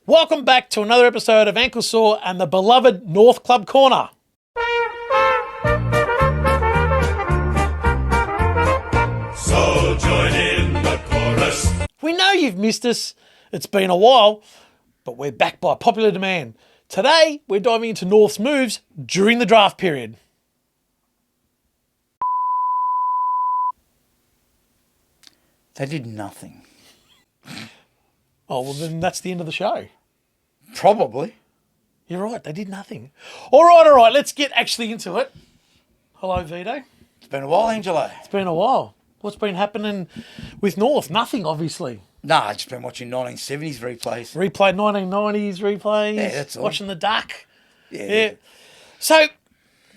Welcome back to another episode of Ankle Sore and the beloved North Club Corner. So join in the chorus. We know you've missed us. It's been a while, but we're back by popular demand. Today, we're diving into North's moves during the draft period. They did nothing. Oh, well, then that's the end of the show. Probably. You're right, they did nothing. All right, let's get actually into it. Hello, Vito. It's been a while, Angelo. It's been a while. What's been happening with North? Nothing, obviously. Nah, I've just been watching 1970s replays. Replayed 1990s replays. Yeah, that's all. Watching the duck. Yeah. So,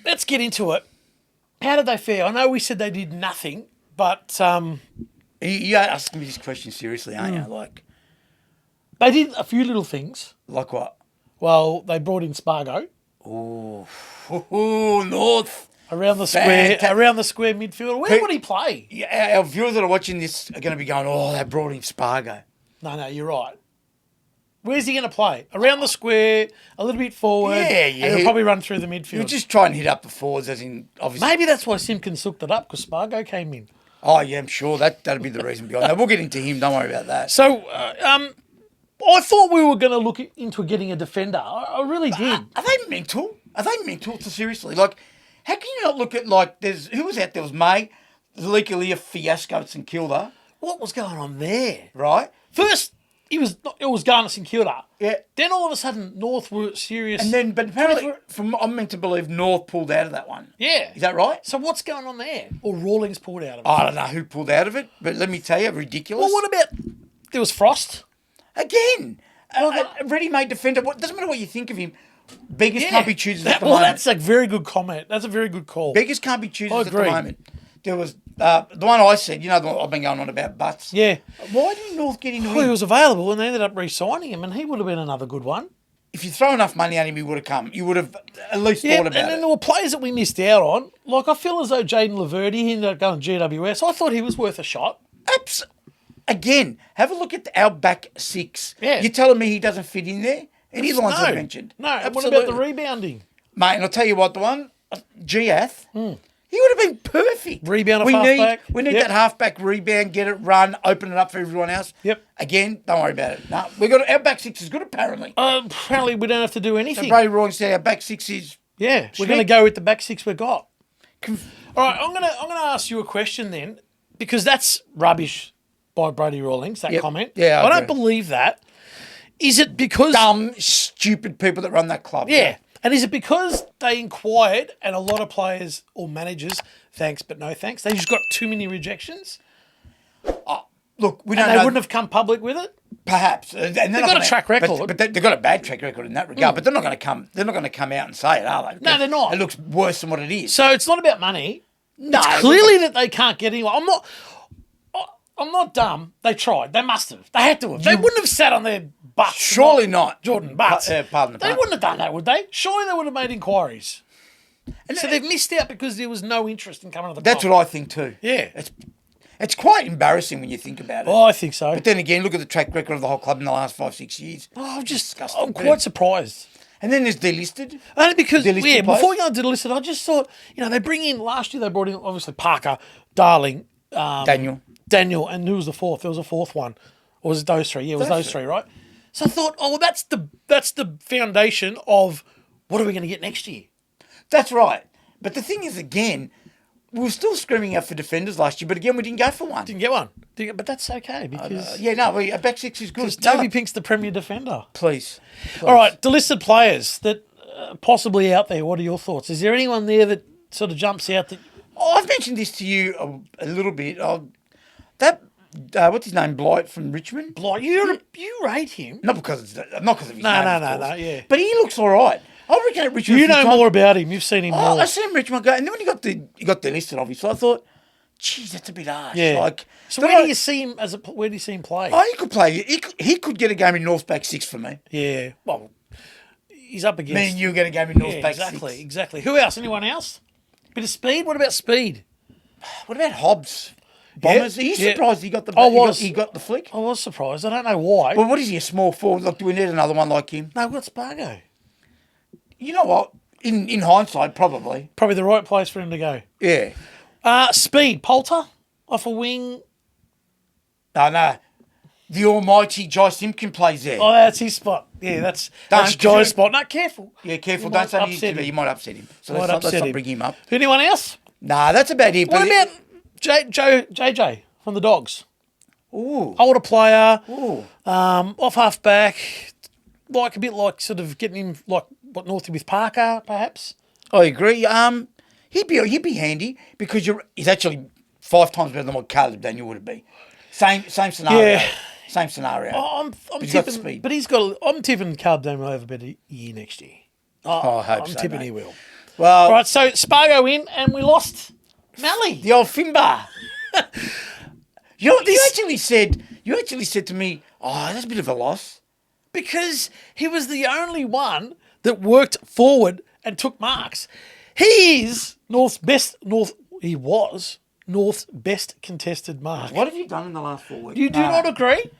let's get into it. How did they fare? I know we said they did nothing, but You asking me this question seriously, aren't you? they did a few little things. Like what? Well, they brought in Spargo Ooh, North. around the square midfield. Where would he play? Yeah, our viewers that are watching this are going to be going, oh, they brought in Spargo. No, you're right. Where's he going to play? Around the square, a little bit forward. Yeah. And he'll probably run through the midfield. You just try and hit up the forwards, as in, obviously. Maybe that's why Simpkins hooked it up, because Spargo came in. Oh, yeah, I'm sure that'd be the reason behind that. We'll get into him. Don't worry about that. So, I thought we were going to look into getting a defender. I really did. Are they mental? Are they mental to seriously? Like, how can you not look at, who was out there? It was May, Lelia fiasco at St Kilda, What was going on there? right? First, it was Garner St Kilda. Yeah. Then all of a sudden, North were serious. And then, but apparently, I'm meant to believe North pulled out of that one. Yeah. Is that right? So what's going on there? Or Rawlings pulled out of it? I don't know who pulled out of it, but let me tell you, ridiculous. Well, what about... There was Frost. Again, a ready-made defender. Doesn't matter what you think of him. Beggars can't be choosers at the moment. That's a very good comment. That's a very good call. Beggars can't be choosers I at the agree. moment. There was the one I said, I've been going on about butts. Yeah. Why didn't North get into Well, he him? was available and they ended up re-signing him, and he would have been another good one. If you throw enough money at him, he would have come. You would have at least thought about and then it. there were players that we missed out on. Like, I feel as though Jaden Laverty, he ended up going to GWS. I thought he was worth a shot. Again, have a look at our back six. Yeah. You're telling me he doesn't fit in there? And he's the ones I mentioned. No, and what Absolutely. about the rebounding? Mate, and I'll tell you what, the one, Giath, he would have been perfect. Rebound off we halfback. We need Yep. that halfback rebound, get it, run, open it up for everyone else. Yep. Again, don't worry about it. No, our back six is good, apparently. Apparently, we don't have to do So anything. Brady Roy said our back six is... Yeah, we're Schmidt. going to go with the back six we got. All right, I'm going to ask you a question then, because that's rubbish by Brady Rawlings, that Yep. comment. Yeah, I don't agree. believe that. Is it because... Dumb, stupid people that run that club. Yeah. And is it because they inquired and a lot of players or managers, thanks but no thanks, they just got too many rejections? Look, we And don't they know. wouldn't have come public with it? Perhaps. And they've got a track record. But they've got a bad track record in that regard. But they're not going to come. They're not going to come out and say it, are they? No, they're not. It looks worse than what it is. So it's not about money. No, It's clearly that they can't get anyone. I'm not dumb. They tried. They must have. They had to have. They wouldn't have sat on their butts. Surely not. Jordan butts. Pardon the They pun. wouldn't have done that, would they? Surely they would have made inquiries. So they've missed out because there was no interest in coming to the That's club. what I think too. Yeah. It's quite embarrassing when you think about it. Oh, I think so. But then again, look at the track record of the whole club in the last 5-6 years. I'm quite surprised. And then there's delisted. Only because, Delisted yeah, players. before we go into the list, I just thought, they bring in, last year they brought in, obviously, Parker, Darling, Daniel. and who was the fourth? There was a fourth one. Or was it those three? Yeah, it was those three, right? So I thought, well, that's the foundation of what are we going to get next year? That's right. But the thing is, again, we were still screaming out for defenders last year, but again, we didn't go for one. Didn't get one. But that's okay because our back six is good. Toby Pink's the premier defender. Please. All right, delisted players that possibly out there. What are your thoughts? Is there anyone there that sort of jumps out that... I've mentioned this to you a little bit. What's his name? Blight from Richmond. Blight, you rate him? Not because of his name. No, of course. yeah. But he looks all right. I reckon at Richmond. You a few know times- more about him. You've seen him more. I seen Richmond go, and then when he got delisted, obviously, I thought, geez, that's a bit harsh. Yeah. So where do you see him where do you see him play? Oh, he could play. He could get a game in North back six for me. Yeah. Well, he's up against. Me and you get a game in North back exactly, six. exactly. Who else? Anyone else? Bit of speed. What about speed? What about Hobbs? Bombers. Are you surprised he got the? I was. He got the flick. I was surprised. I don't know why. Well, what is he? A small forward? Like, do we need another one like him? No, we've got Spargo. You know what? In hindsight, probably. Probably the right place for him to go. Yeah. Speed. Poulter off a wing. No. The almighty Jai Simpkin plays there. Oh, that's his spot. Yeah, that's Don't- Joe's spot. No, careful. Yeah, careful. You Don't might say upset anything. him. You might upset him. So Might let's upset not him. bring him up. Anyone else? Nah, that's about it. What about JJ from the Dogs? Ooh. Older player, Ooh. off half back, like a bit like sort of getting him like what Northie with Parker, perhaps. I agree. He'd be handy because he's actually 5 times better than what Caleb Daniel would be. Same scenario. Yeah. Same scenario. I'm he's got tipping, speed. but he's got. I'm tipping Caleb Daniel will have a better year next year. I hope I'm so, tipping mate. he will. Well, All right, so Spargo in, and we lost Mally. the old Finbar. you actually said to me, "Oh, that's a bit of a loss." Because he was the only one that worked forward and took marks. He is he was North's best contested mark. What have you done in the last 4 weeks? You do not agree?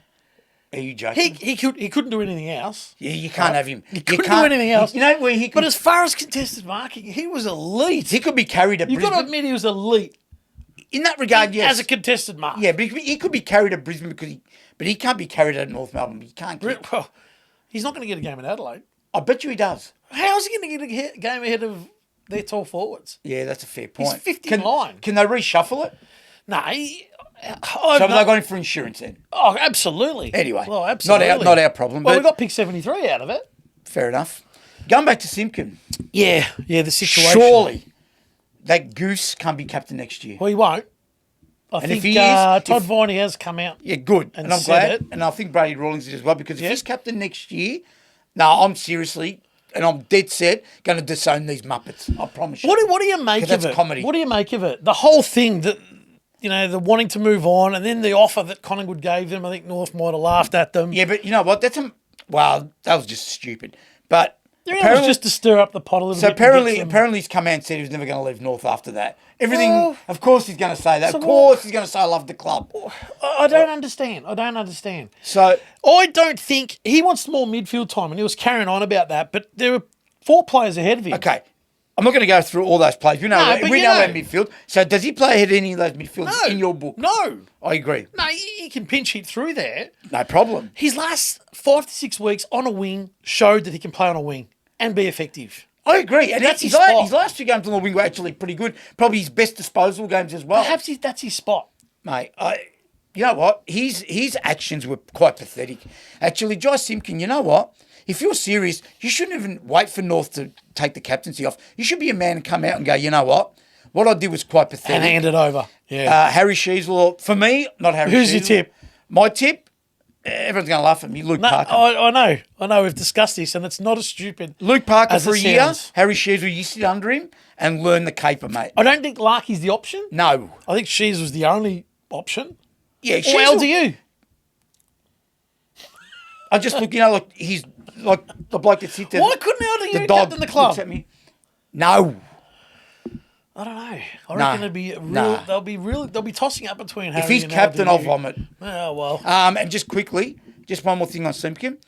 Are you joking? He couldn't do anything else. Yeah, you can't have him. He couldn't do anything else. You know where he could. But as far as contested marking, he was elite. he could be carried at You've Brisbane. got to admit he was elite In that regard, yes. as a contested mark. Yeah, but he could be carried at Brisbane but he can't be carried at North Melbourne. He can't. Well, he's not going to get a game in Adelaide. I bet you he does. How is he going to get a game ahead of their tall forwards? Yeah, that's a fair point. He's 50 in line. Can they reshuffle it? No, So have they got him for insurance then? Oh, absolutely. Anyway, well, absolutely. not our problem. Well, But we got pick 73 out of it. fair enough. Going back to Simpkin, Yeah, the situation. surely that goose can't be captain next year. Well, he won't. I And think if he is- Todd Viney has come out. Yeah, good. And And I'm said glad. it. And I think Brady Rawlings did as well because if Yeah. he's captain next year, no, I'm seriously, and I'm dead set, going to disown these Muppets. I promise you. What do you make 'Cause of that's it? comedy. What do you make of it? The whole thing that, the wanting to move on and then the offer that Collingwood gave them, I think North might have laughed at them. Yeah, but you know what? Well, that was just stupid. But It was just to stir up the pot a little so bit. and get some- apparently he's come out and said he was never going to leave North after that. Everything, Well, of course he's going to say that. so Of course he's going to say I love the club. I don't understand. So I don't think he wants more midfield time, and he was carrying on about that. But there were 4 players ahead of him. okay, I'm not going to go through all those plays. We know No, but we you know know. our midfield. So does he play ahead of any of those midfielders in your book? No, I agree. he can pinch hit through there. No problem. His last 5 to 6 weeks on a wing showed that he can play on a wing and be effective. I agree. And That's his his spot. his last 2 games on the wing were actually pretty good. Probably his best disposal games as well. Perhaps that's his spot. Mate, you know what? His actions were quite pathetic. Actually, Jai Simpkin, you know what? If you're serious, you shouldn't even wait for North to take the captaincy off. You should be a man and come out and go, you know what I did was quite pathetic. And hand it over. Yeah. Harry Sheasel, for me, not Harry Who's your Sheasel. tip? My tip? Everyone's going to laugh at me. Luke No, Parker. I know. We've discussed this, and it's not as stupid. Luke Parker as for a it year. sounds. Harry Sheasel, you sit under him and learn the caper, mate. I don't think Larky's the option. No. I think Shees was the only option. Yeah, Or Sheasel. LDU. I just look, like he's like the bloke that sits there. Why couldn't LDU the dog captain the club? looks at me. No. I don't know. I Nah. reckon it'd be real. Nah. They'll be tossing up between Harry If he's and captain, LDU. I'll vomit. Oh well. And just quickly, just one more thing on Simpkin.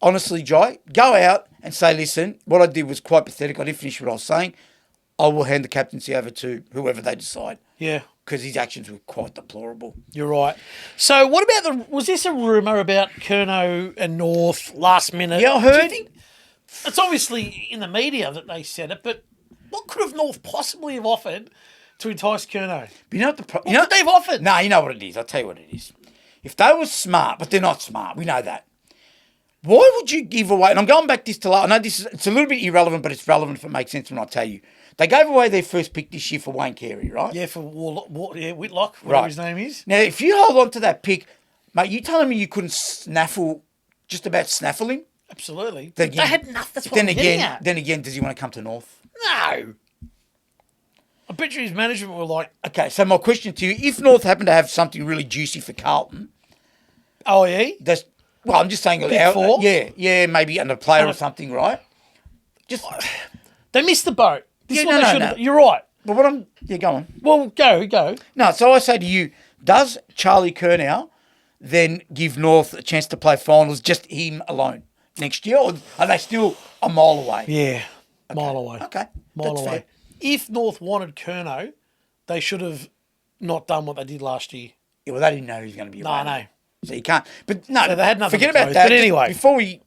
Honestly, Jai, go out and say, listen, what I did was quite pathetic. I didn't finish what I was saying. I will hand the captaincy over to whoever they decide Yeah, because his actions were quite deplorable. you're right. So what about was this a rumour about Curnow and North last minute? Yeah, I Do you heard. think- it's obviously in the media that they said it, but what could have North possibly have offered to entice Curnow? But you know what the What could they've offered? No, you know what it is. I'll tell you what it is. If they were smart, but they're not smart, we know that. Why would you give away? And I'm going back I know it's a little bit irrelevant, but it's relevant if it makes sense when I tell you. They gave away their first pick this year for Wayne Carey, right? Yeah, for Whitlock, whatever Right. his name is. Now, if you hold on to that pick, mate, you telling me you couldn't just about snaffle him? Absolutely. Then They again- had nothing. That's what I'm getting at. Then again, does he want to come to North? No. I bet you his management were like, Okay, so my question to you, if North happened to have something really juicy for Carlton, oh yeah? I'm just saying, Pick 4? yeah, maybe under a player or And a- something, right? Just, They missed the boat. This Yeah, is what no, they no, should no. have. You're right. but go on. Well, go. No, so I say to you, Does Charlie Curnow then give North a chance to play finals, just him alone next year, or are they still a mile away? Yeah, mile away. Okay, Mile that's away. fair. If North wanted Curnow, they should have not done what they did last year. Yeah, well, they didn't know he was going to be No, available. I know. So you can't. But no, So they had nothing forget to about close. that. But anyway. Before we,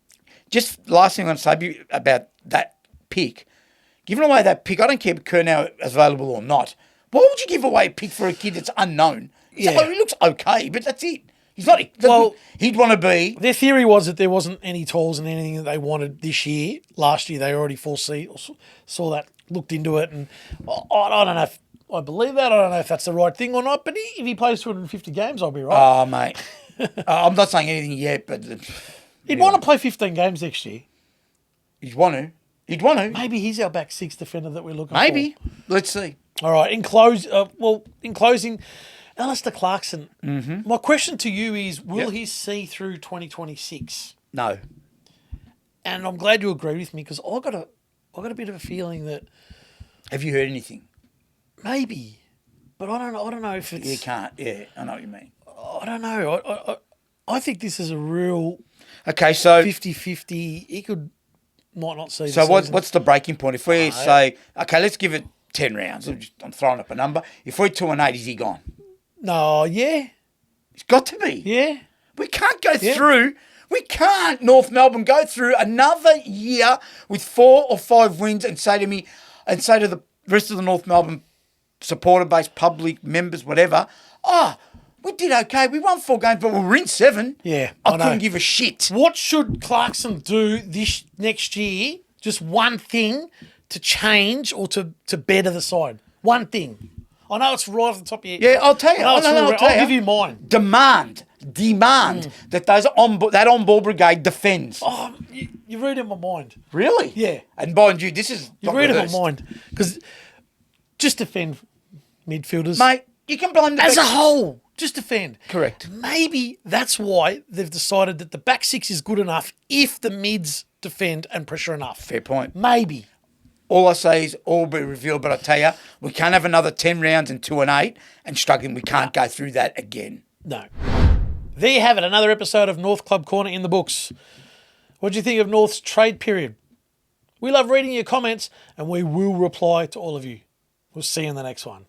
just last thing I'm going to say about that pick, giving away that pick, I don't care if Curnow is available or not. Why would you give away a pick for a kid that's unknown? Yeah. So he looks okay, but that's it. He's not. Well- he'd want to be. Their theory was that there wasn't any tools and anything that they wanted this year. Last year, they already saw that, looked into it, and I don't know if I believe that. I don't know if that's the right thing or not. But if he plays 250 games, I'll be right. Oh, mate. I'm not saying anything yet, but He'd want to play 15 games next year. he'd want to. He'd want to. Maybe he's our back six defender that we're looking Maybe. Let's see. for. All right. In closing, Alistair Clarkson. Mm-hmm. My question to you is: will he see through 2026? No. And I'm glad you agree with me because I got a bit of a feeling that Have you heard anything? maybe, but I don't know if it's. You can't. Yeah, I know what you mean. I don't know. I think this is a real Okay, so 50-50. He might not see. so the what's season. what's the breaking point? If we say, okay, let's give it 10 rounds. I'm throwing up a number. If we're 2-8, is he gone? No, yeah, He's got to be. yeah. We can't go through. We can't, North Melbourne, go through another year with 4 or 5 wins and say to the rest of the North Melbourne supporter base, public members, whatever, we did okay. We won 4 games, but we were in 7. Yeah, I I know. couldn't give a shit. What should Clarkson do this next year? Just one thing to change or to better the side. One thing. I know it's right off the top of your head. Yeah, I'll tell you. I know it's I'll real- tell I'll give you mine. Demand that that on-ball brigade defends. Oh, you read in my mind. Really? Yeah. And mind you, this is You not read in my rehearsed. mind. Because just defend midfielders. Mate, you can blame the as a back- whole, just defend. Correct. Maybe that's why they've decided that the back six is good enough if the mids defend and pressure enough. Fair point. Maybe. All I say is all be revealed, but I tell you, we can't have another 10 rounds and 2-8 and struggling. We can't go through that again. No. There you have it, another episode of North Club Corner in the books. What do you think of North's trade period? We love reading your comments and we will reply to all of you. We'll see you in the next one.